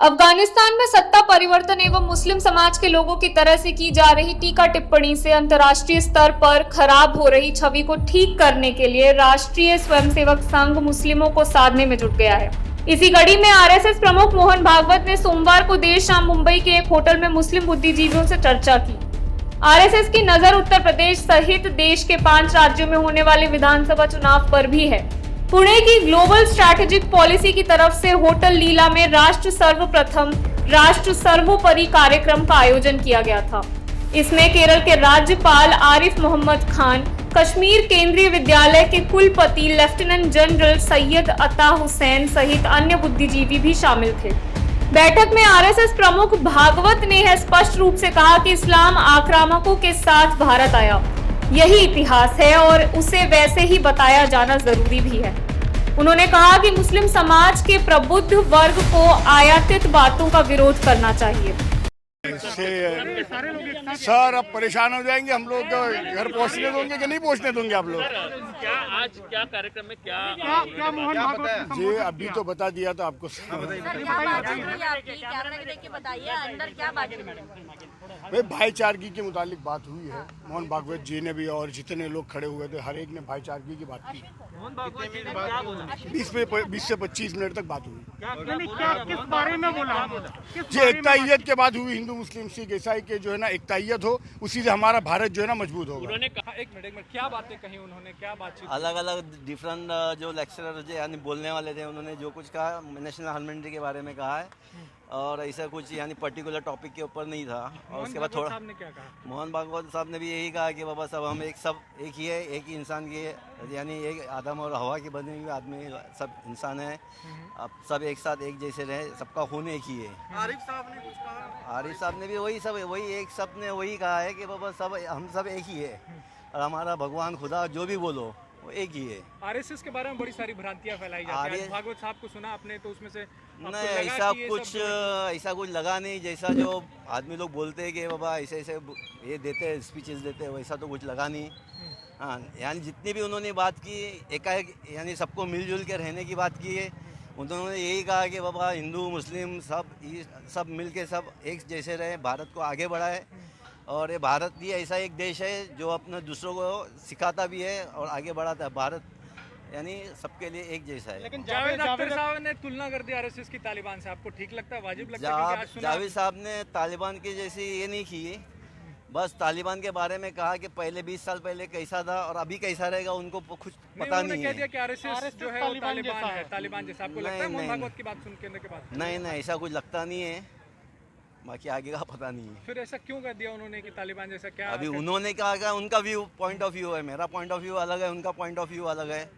अफगानिस्तान में सत्ता परिवर्तन एवं मुस्लिम समाज के लोगों की तरह से की जा रही टीका टिप्पणी से अंतर्राष्ट्रीय स्तर पर खराब हो रही छवि को ठीक करने के लिए राष्ट्रीय स्वयंसेवक संघ मुस्लिमों को साधने में जुट गया है। इसी कड़ी में आरएसएस प्रमुख मोहन भागवत ने सोमवार को देर शाम मुंबई के एक होटल में मुस्लिम बुद्धिजीवियों से चर्चा की। आरएसएस की नजर उत्तर प्रदेश सहित देश के 5 राज्यों में होने वाले विधानसभा चुनाव पर भी है। पुणे की ग्लोबल स्ट्रैटेजिक पॉलिसी की तरफ से होटल लीला में राष्ट्र सर्वप्रथम राष्ट्र सर्वोपरि कार्यक्रम का आयोजन किया गया था। इसमें केरल के राज्यपाल आरिफ मोहम्मद खान, कश्मीर केंद्रीय विद्यालय के कुलपति लेफ्टिनेंट जनरल सैयद अता हुसैन सहित अन्य बुद्धिजीवी भी शामिल थे। बैठक में आरएसएस प्रमुख भागवत ने यह स्पष्ट रूप से कहा कि इस्लाम आक्रामकों के साथ भारत आया, यही इतिहास है और उसे वैसे ही बताया जाना जरूरी भी है। उन्होंने कहा कि मुस्लिम समाज के प्रबुद्ध वर्ग को आयातित बातों का विरोध करना चाहिए। सर अब परेशान हो जाएंगे हम लोग, घर पहुंचने दोगे कि नहीं पहुंचने दोगे आप लोग? क्या आज क्या कार्यक्रम में क्या मोहन भागवत जी अभी तो बता दिया था आपको। भाई भाईचारगी के मुतालिक बात हुई है। मोहन भागवत जी ने भी और जितने लोग खड़े हुए थे हर एक ने भाईचारगी की बात की। मोहन भागवत जी ने क्या बोला? 20 से 25 मिनट तक बात हुई। किस बारे में बोला? जी एकताईयत के बाद हुई, हिंदू मुस्लिम सिख ईसाई के जो है ना एकताईयत हो, उसी से हमारा भारत जो है ना मजबूत होगा। उन्होंने कहा एक मिनट क्या बातें कही उन्होंने, क्या बातचीत? अलग अलग डिफरेंट जो लेक्चरर यानी बोलने वाले थे उन्होंने जो कुछ कहा नेशनल हार्मनी के बारे में कहा है और ऐसा कुछ यानी पर्टिकुलर टॉपिक के ऊपर नहीं था। और उसके बाद थोड़ा मोहन भागवत साहब ने भी यही कहा कि बाबा सब हम एक ही है, एक ही इंसान की है, यानी एक आदम और हवा के बने हुए आदमी सब इंसान है, अब सब एक साथ एक जैसे रहे, सबका खून एक ही है। आरिफ साहब ने कुछ कहा? आरिफ साहब ने भी वही कहा है कि बाबा सब हम सब एक ही है और हमारा भगवान खुदा जो भी बोलो वो एक ही है। आरएसएस के बारे में बड़ी सारी भ्रांतियां फैलाई जाती हैं। भागवत साहब को सुना आपने तो उसमें से नहीं ऐसा कुछ लगा नहीं, जैसा जो आदमी लोग बोलते हैं कि बाबा ऐसे ये देते हैं स्पीचेस देते हैं वैसा तो कुछ लगा नहीं। हाँ यानी जितनी भी उन्होंने बात की एकाएक यानी सबको मिलजुल के रहने की बात की है। उन्होंने यही कहा कि बाबा हिंदू मुस्लिम सब मिल के सब एक जैसे रहे, भारत को आगे बढ़ाए और ये भारत भी ऐसा एक देश है जो अपने दूसरों को सिखाता भी है और आगे बढ़ाता है। भारत यानी सबके लिए एक जैसा है। लेकिन जावेद अख्तर साहब ने तुलना कर दी आरएसएस की तालिबान से, आपको ठीक लगता है, वाजिब लगता है? जावेद साहब ने तालिबान की जैसी ये नहीं की, बस तालिबान के बारे में कहा कि पहले 20 साल पहले कैसा था और अभी कैसा रहेगा उनको कुछ पता नहीं है। कह दिया कि आरएसएस जो है वो तालिबान जैसा। आपको लगता है मोहन भागवत की बात सुनने के बाद? नहीं ऐसा कुछ लगता नहीं है, बाकी आगे का पता नहीं है। फिर ऐसा क्यों कर दिया उन्होंने कि तालिबान जैसा? क्या अभी उन्होंने कहा उनका व्यू पॉइंट ऑफ व्यू है, मेरा पॉइंट ऑफ व्यू अलग है, उनका पॉइंट ऑफ व्यू अलग है,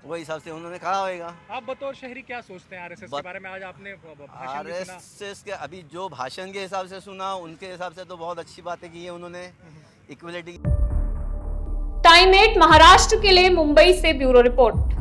वही हिसाब से उन्होंने कहा होगा। आप बतौर शहरी क्या सोचते हैं आरएसएस के बारे में? आज आपने आरएसएस के अभी जो भाषण के हिसाब से सुना उनके हिसाब से तो बहुत अच्छी बातें की है उन्होंने, इक्वलिटी। टाइम 8 महाराष्ट्र के लिए मुंबई से ब्यूरो रिपोर्ट।